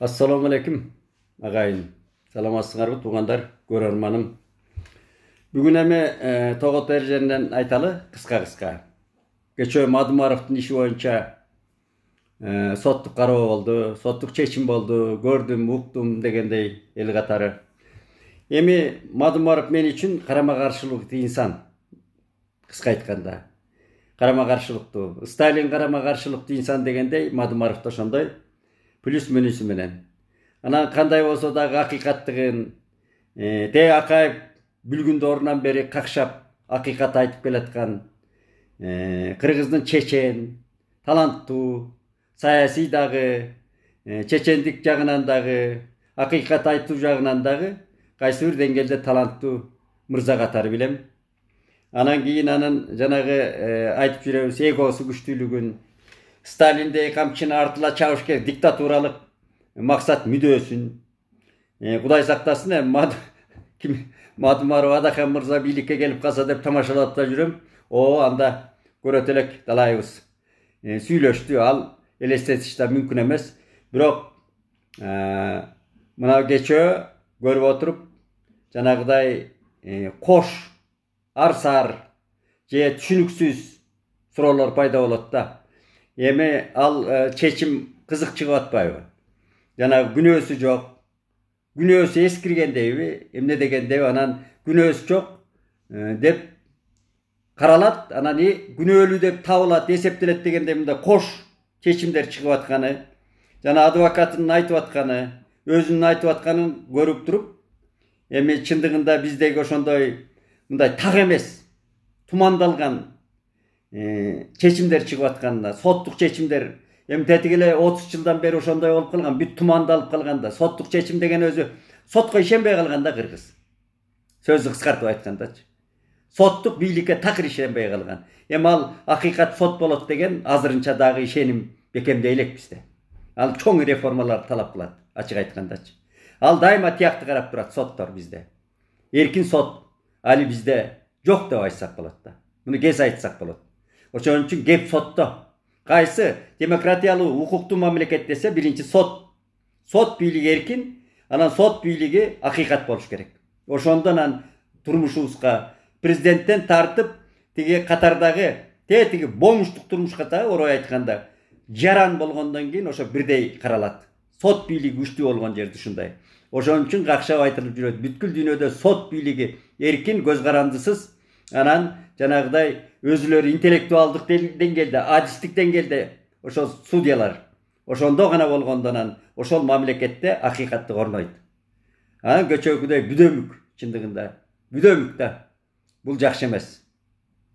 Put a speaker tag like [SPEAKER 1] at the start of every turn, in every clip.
[SPEAKER 1] Assalamu alaikum agayın. Salamатсыңарбы тугандар, көрөрманım. Бүгүн эми Тогот Эрженден айталы кыска. Кечөө Мадумаровдун иши боюнча соттук кароо болду, соттук чечим болду, көрдүм, уктум дегендей эл катары. Эми Мадумаров мен үчүн карама-каршылыктуу инсан. Кыска айтканда. Карама-каршылыктуу. Сталин карама-каршылыктуу инсан дегендей Мадумаров да ошондой. Плюс мүнүсү менен. Анан кандай болсо дагы акыйкаттыгын Акаев бүлгүндө орунан бери какшап акыйкат айтып келаткан кыргыздын чечен, таланттуу, саясий дагы, чечендик жагынан дагы, акыйкат айтуу жагынан дагы кайсы бир деңгээлде таланттуу мырза катары билем. Анан кийин анын жанагы айтып жүрөбүз эгосу күчтүүлүгүн, Сталиндей камчыны артыла чабыш керек диктатуралык максат мүдөөсүн. Кудай сактасын, Мадумаров Адахан мырза бийликке келип калса деп тамашалап да жүрөм. Анда көрөт элек талайыбыз сүйлөштү, ал элестетиш да мүмкүн эмес. Бирок мына кечөө көрүп отуруп, жанагыдай кош, арсар же түшүнүксүз суроолор пайда болот да. Эми ал чечим кызык чыгып атпайбы? Жанагы күнөөсү жок. Күнөөсү эскиргендейби, эмне дегендейби, анан күнөөсү жок деп каралат, анан күнөөлүү деп табылат, эсептелет дегенде мындай кош чечимдер чыгып атканы, жана адвокатынын айтып атканы, өзүнүн айтып атканын көрүп туруп, эми чындыгында биздеги ошондой мындай так эмес, тумандалган чечимдер чыгып атканда, соттук чечимдер эми тетигеле 30 жылдан бери ошондой болуп калган, бүт тумандалып калганда, соттук чечим деген өзү сотко ишенбей калганда кыргыз. Сөздү кыскартып айткандачы. Соттук бийликке такыр ишенбей калган. Эми ал акыйкат сот болот деген азырынча дагы ишеним бекемдей элек бизде. Ал чоң реформалар талап кылат, ачык айткандачы. Ал дайыма тиякты карап турат соттор бизде. Эркин сот али бизде жок деп айтсак болот да. Муну кез айтсак болот. Ошон үчүн кеп сотто. Кайсы демократиялуу, укуктуу мамлекет десе, биринчи сот. Сот бийлиги эркин, анан сот бийлиги акыйкат болуш керек. Ошондон турмушубузга президенттен тартып, тиги катардагы, тиги бомуштук турмушка да орой айтканда, жаран болгондон кийин ошо бирдей каралат. Сот бийлиги күчтүү болгон жерде ушундай. Ошон үчүн какшап айтылып жүрөт. Бүткүл дүйнөдө сот бийлиги эркин, көз карандысыз, анан жанагыдай өзүлөрү интеллектуалдык деңгээлде, адистик деңгээлде ошол судьялар ошондо гана болгондон ошол мамлекетте акыйкаттык орнойт. Анан көчөгүдөй бүдөмүк, чындыгында бүдөмүк да. Бул жакшы эмес.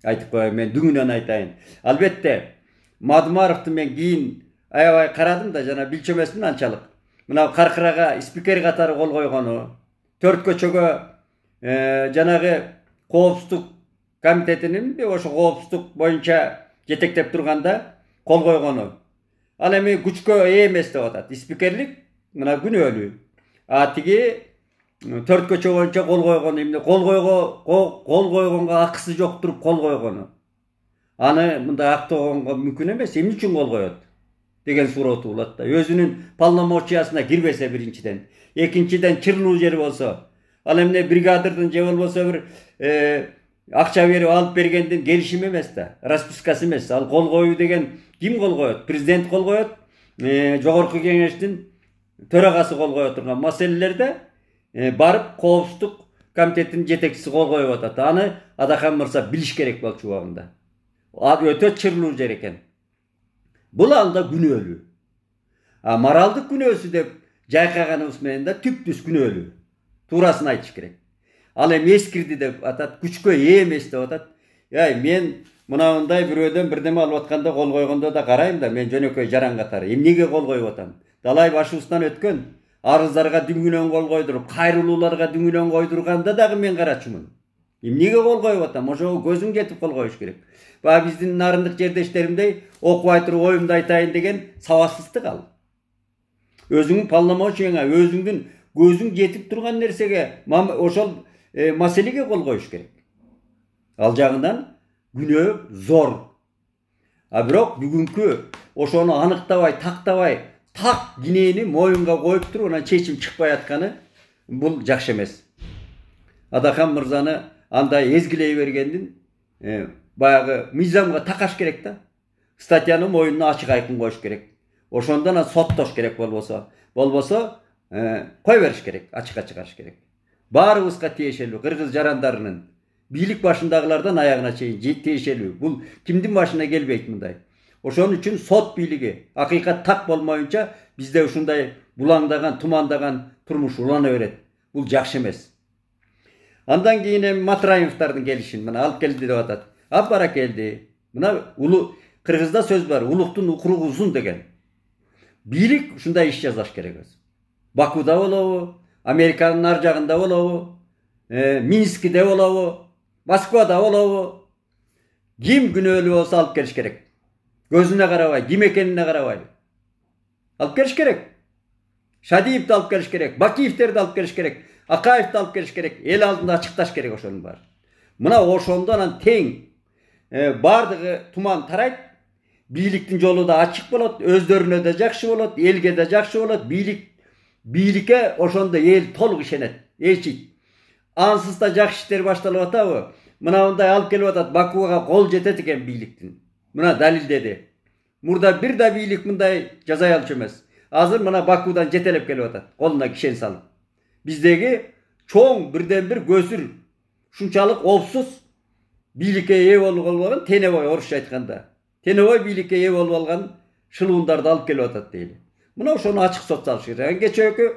[SPEAKER 1] Айтып коеюн, мен дүңүнөн айтайын. Албетте Мадумаровду мен кийин аябай карадым да, жана билчү эмесмин анчалык. Мына каркырага спикер катары кол койгону, төрт көчөгө жанагы коопсуздук комитетинин ошо коопсуздук боюнча жетектеп турганда кол койгону. Ал эми күчкө ээ эмес деп атат. Спикерлик мына күнөөлүү. Тиги төрт көчө боюнча кол койгону, эмне кол койгонго акысы жок туруп кол койгону. Аны мындай актоого мүмкүн эмес. Эмне үчүн кол коет деген суроо туулат да. Өзүнүн полномочиясына кирбесе биринчиден, экинчиден чырлуу жери болсо, ал эмне бригадирдин же болбосо бир акча берип алып бергендин келишими эмес да, распискасы эмес. Ал кол коюу деген ким кол коет? Президент кол коет, жогорку кеңештин төрагасы кол кое турган маселелерде барып коопсуздук комитеттин жетекчиси кол коюп атат. Аны Адахан мырза билиш керек болчу убагында. Өтө чырлуу жер экен. Бул алда күнөөлүү. Моралдык күнөөсү деп жайкаганыбыз менен да түптүз күнөөлүү. Туурасын айтыш керек. Ал эми эскирди деп атат, күчкө ээ эмес деп атат. Мен мындай бирөөдөн бирдеме алып атканда кол койгондо да карайм да, мен жөнөкөй жаран катары эмнеге кол коюп атам? Далай башыбыздан өткөн арыздарга дүңүнөн кол койдуруп, кайрылууларга дүңүнөн койдурганда дагы мен карачумун. Эмнеге кол коюп атам? Ошого көзүң жетип кол коюш керек. Биздин нарындык жердештеримдей окубай туруп оюмду айтайын деген сабатсыздык ал. Өзүңүн полномочияңа, өзүңдүн көзүң жетип турган нерсеге, ошол маселеге кол коюш керек. Ал жагынан күнөө зор. Бирок бүгүнкү ошону аныктабай, тактабай так кинени моюнга коюп туруп анан чечим чыкпай атканы бул жакшы эмес. Адахан мырзаны андай эзгилей бергендин баягы мыйзамга такаш керек да. Статьяны мойнуна ачык айкын коюш керек. Ошондон соттош керек болбосо кой бериш керек, ачыкка чыгарыш керек. Баарыбызга тиешелүү кыргыз жарандарынын бийлик башындагылардан аягына чейин тиешелүү. Бул кимдин башына келбейт мындай. Ошон үчүн сот бийлиги акыйкат так болмоюнча бизде ушундай булаңдаган, тумандаган турмуш улана берет. Бул жакшы эмес. Андан кийин эми Матраимовдардын келишин мына алып келди деп атат. Бара келди. Мына кыргызда сөз бар, улуктун укуругу узун деген. Бийлик ушундай иш жасаш керек өзү. Бакуда болобу, Американын ар жагында болобу, Минскиде болобу, Москвада болобу, ким күнөөлүү болсо алып келиш керек. Көзүнө карабай, ким экенине карабай. Алып келиш керек. Шадиевди алып келиш керек, Бакиевтерди алып келиш керек, Акаевди алып келиш керек. Эл алдында ачыкташ керек ошонун баары. Мына ошондо анан тең бардыгы туман тарайт. Бийликтин жолу да ачык болот, өздөрүнө да жакшы болот, элге да жакшы болот. Бийликке ошондо эл толук ишенет, ээрчийт. Ансыз да жакшы иштер башталып атабы? Мына мындай алып келип атат, Бакууга кол жетет экен бийликтин. Мына далилдеди. Мурда бир да бийлик мындай жасай алчу эмес. Азыр мына Бакуудан жетелеп келип атат, колуна кишен салып. Биздеги чоң бирден бир көсүр ушунчалык опсуз бийликке ээ болуп алган Тенебой орусча айтканда. Тенебой бийликке ээ болуп алган шылуундарды алып келип атат дейли. Мына ошону ачык сот салыш керек. Кечээкү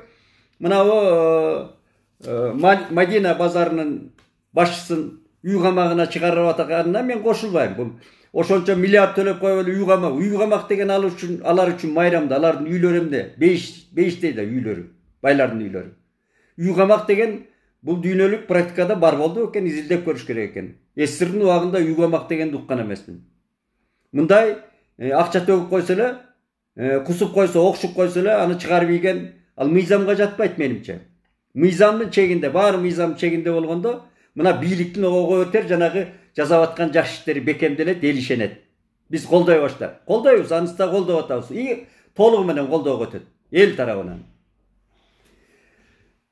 [SPEAKER 1] мына Мадина базарынын башчысын үй камагына чыгарып атканына мен кошулбайм. Бул ошончо миллиард төлөп коюп эле үй камак деген алар үчүн майрамда, алардын үйлөрү эмне? Бейиштей да үйлөрү, байлардын үйлөрү. Үй камак деген бул дүйнөлүк практикада бар болду экен, изилдеп көрүш керек экен. СССРдин убагында үй камак дегенди уккан эмесмин. Мындай акча төгүп койсо эле, кусуп койсо, окшуп койсо эле аны чыгарып ийген ал мыйзамга жатпайт менимче. Мыйзамдын чегинде, баары мыйзам чегинде болгондо, мына бийликтин ого өтер жанагы жасап аткан жакшы иштери бекемделет, эл ишенет. Биз колдой баштап. Колдойбуз, анысы да колдоп атабыз. Толугу менен колдоого өтөт эл тарабынан.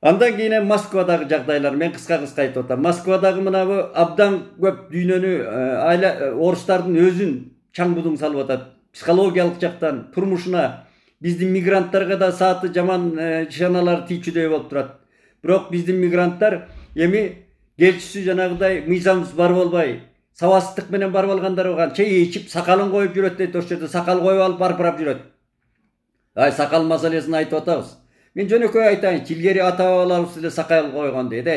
[SPEAKER 1] Андан кийин Москвадагы жагдайлар мен кыска айтып атам. Москвадагы мына бу абдан көп дүйнөнү орустардын өзүн чаңбудуң салып атат. Психологиялык жактан, турмушуна, биздин мигранттарга да сааты жаман шаналар тийчүдөй болуп турат. Бирок биздин мигранттар эми келчүсү жанагыдай мыйзамыбыз бар болбой, сабатсыздык менен барып алгандар болгон. Чей ичип, сакалын коюп жүрөт дейт, ошол жерде сакал коюп алып барпырап жүрөт. Сакал маселесин айтып атабыз. Мен жөнөкөй айтайын, илгери ата-бабаларыбыз эле сакал койгон дейт.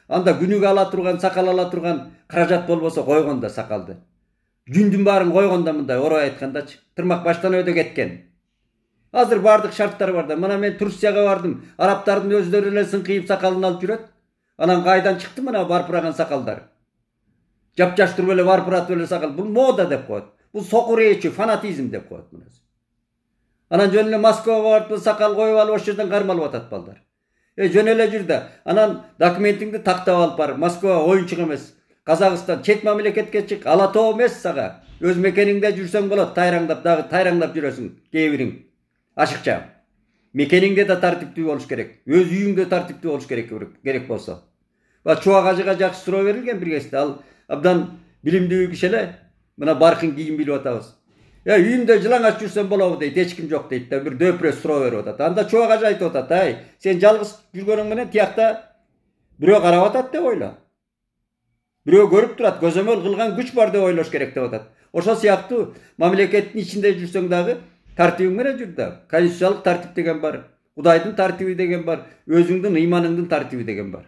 [SPEAKER 1] Анда күнүгө ала турган, сакал ала турган каражат болбосо койгон да сакалды. Жүндүн баарын койгон да мындай орой айткандачы. Тырмак баштан өйдө кеткен. Азыр бардык шарттар бар да. Мына мен Турцияга бардым. Араптардын өздөрү эле сыңкыйып сакалын алып жүрөт. Анан кайдан чыкты мына барпыраган сакалдар? Жап-жаш туруп эле барпыратып эле сакал. Бул мода деп коет. Бул сокур ээчү, фанатизм деп коет мына. Анан жөн эле Москвага барып сакал коюп алып ошол жерден кармалып атат балдар. Жөн эле жүр да. Анан документиңди тактап алып бар. Москва оюнчук эмес. Казакстан чет мамлекетке чык, ала тоо эмес сага. Өз мекениңде жүрсөң болот, тайраңдап дагы тайраңдап жүрөсүң, кээ бириң. Ашыкча. Мекениңде да тартиптүү болуш керек. Өз үйүңдө тартиптүү болуш керек болсо. Чубак ажыга жакшы суроо берилген бир кезде. Ал абдан билимдүү киши эле. Мына баркын кийим билип атабыз. Үйүмдө жылаңач жүрсөм болобу дейт, эч ким жок дейт да, бир дөпүрө суроо берип атат. Анда чубак ажы айтып атат, сен жалгыз жүргөнүң менен тиякта бирөө карап атат деп ойло. Бирөө көрүп турат, көзөмөл кылган күч бар деп ойлош керек деп атат. Ошол сыяктуу мамлекеттин ичинде жүрсөң дагы тартибиң менен жүр да. Конституциялык тартип деген бар, Кудайдын тартиби деген бар, өзүңдүн ыйманыңдын тартиби деген бар.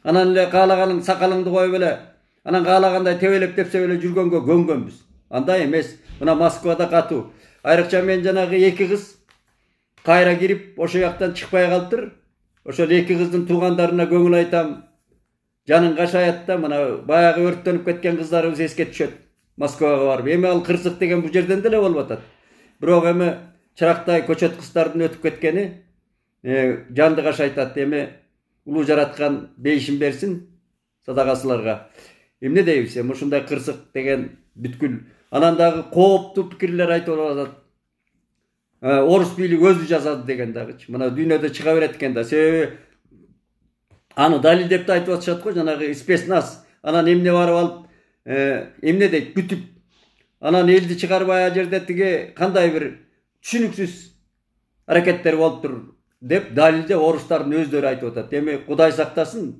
[SPEAKER 1] Анан эле каалаганың сакалыңды коюп эле, анан каалагандай тебелеп тепсеп эле жүргөнгө көнгөнбүз. Андай эмес. Мына Москвада катуу. Айрыкча мен жанагы эки кыз кайра кирип, ошол жактан чыкпай калыптыр. Ошол эки кыздын туугандарына көңүл айтам. Жаның кашаят да, мына баягы өрттөнүп кеткен кыздарыбыз эске түшөт. Москвага барып. Эми ал кырсык деген бу жерден деле болуп атат. Бирок эми чырактай көчөт кыздардын өтүп кеткени жанды кашайтат. Эми улуу жараткан бейишин берсин садагасыларга. Эмне дейбиз? Эми ушундай кырсык деген бүткүл. Анан дагы кооптуу пикирлер айтып атат. Орус бийлиги өзү жазады деген дагычы. Мына дүйнөдө чыга берет экен да. Себеби аны далилдеп да айтып атышат го, жанагы спецназ. Анан эмне барып алып, эмне дейт, күтүп. Анан элди чыгарбай жерде тиги кандай бир түшүнүксүз аракеттер болуп тур деп далилде орустардын өздөрү айтып атат. Эми Кудай сактасын,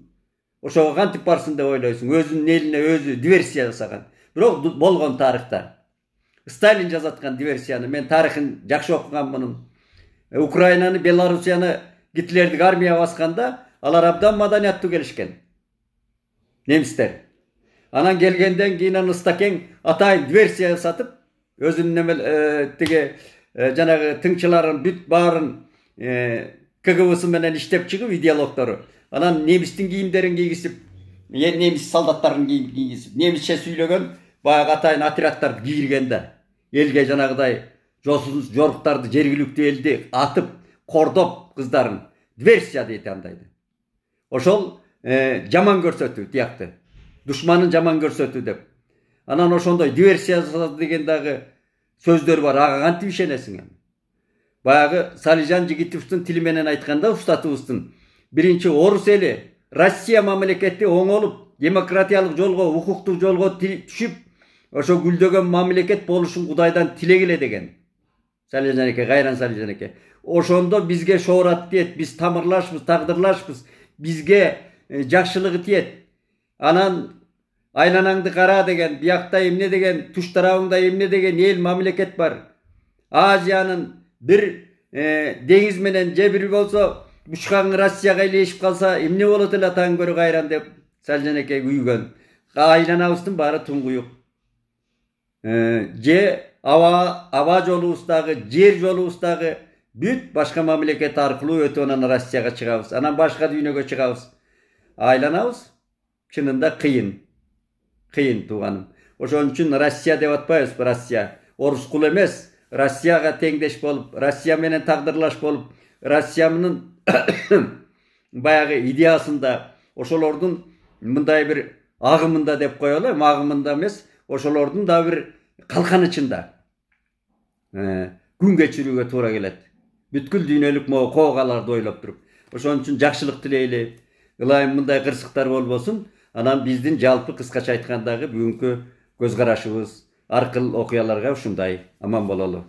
[SPEAKER 1] ошого кантип барсын деп ойлойсуң? Өзүнүн элине өзү диверсия жасаган. Бирок болгон тарыхта. Сталин жазаткан диверсияны, мен тарыхын жакшы окуганмын. Украинаны, Белоруссияны Гитлердик армия басканда, алар абдан маданияттуу келишкен. Немистер. Анан келгенден кийин Ыстакең атайын диверсия жасатып, өзүнүн тиги жанагы тыңчыларын бүт баарын КГБсы менен иштеп чыгып идеологтору. Анан немистин кийимдерин кийгизип, немис солдаттарын кийгизип, немисче сүйлөгөн баягы атайын отрядтарды кийирген да. Элге жанагыдай жосуз жоруктарды, жергиликтүү элди атып, кордоп кыздарын диверсия дейт андайды. Ошол жаман көрсөтүү тиякты. Душманын жаман көрсөтүү деп. Анан ошондой диверсия жасады деген дагы сөздөр бар. Ага кантип ишенесиң? Баягы Салижан Жигитовдун тили менен айтканда, устатыбыздын биринчи орус эли Россия мамлекети оңолуп, демократиялык жолго, укуктук жолго түшүп, ошо гүлдөгөн мамлекет болушун Кудайдан тилегиле деген. Салижан эке, Кайран Салижан эке. Ошондо бизге шоорат тиет, биз тамырлашпыз, тагдырлашпыз, бизге жакшылыгы тиет. Анан айланаңды кара деген, биякта эмне деген, туш тарабыңда эмне деген эл мамлекет бар. Азиянын бир деңиз менен же бир болсо учкан Россияга илешип калса эмне болот эле атаң көрө Кайран деп Салижан эке күйгөн. Айланабыздын баары туңгуюк. Же аба жолубуздагы, жер жолубуздагы бүт башка мамлекет аркылуу өтүп анан Россияга чыгабыз. Анан башка дүйнөгө чыгабыз. Айланабыз чынында кыйын. Кыйын тууганым. Ошон үчүн Россия деп атпайбыз, Россия. Орус кул эмес. Россияга теңдеш болуп, Россия менен тагдырлаш болуп, Россиянын баягы идеясында, ошолордун мындай бир агымында деп коелу, агымында эмес, ошолордун да бир калканычында күн кечирүүгө туура келет. Бүткүл дүйнөлүк когаларды ойлоп туруп. Ошон үчүн жакшылык тилейли. Ылайым мындай кырсыктар болбосун. Анан биздин жалпы кыскача айткандагы бүгүнкү көз карашыбыз аркыл окуяларга ушундай. Аман бололу.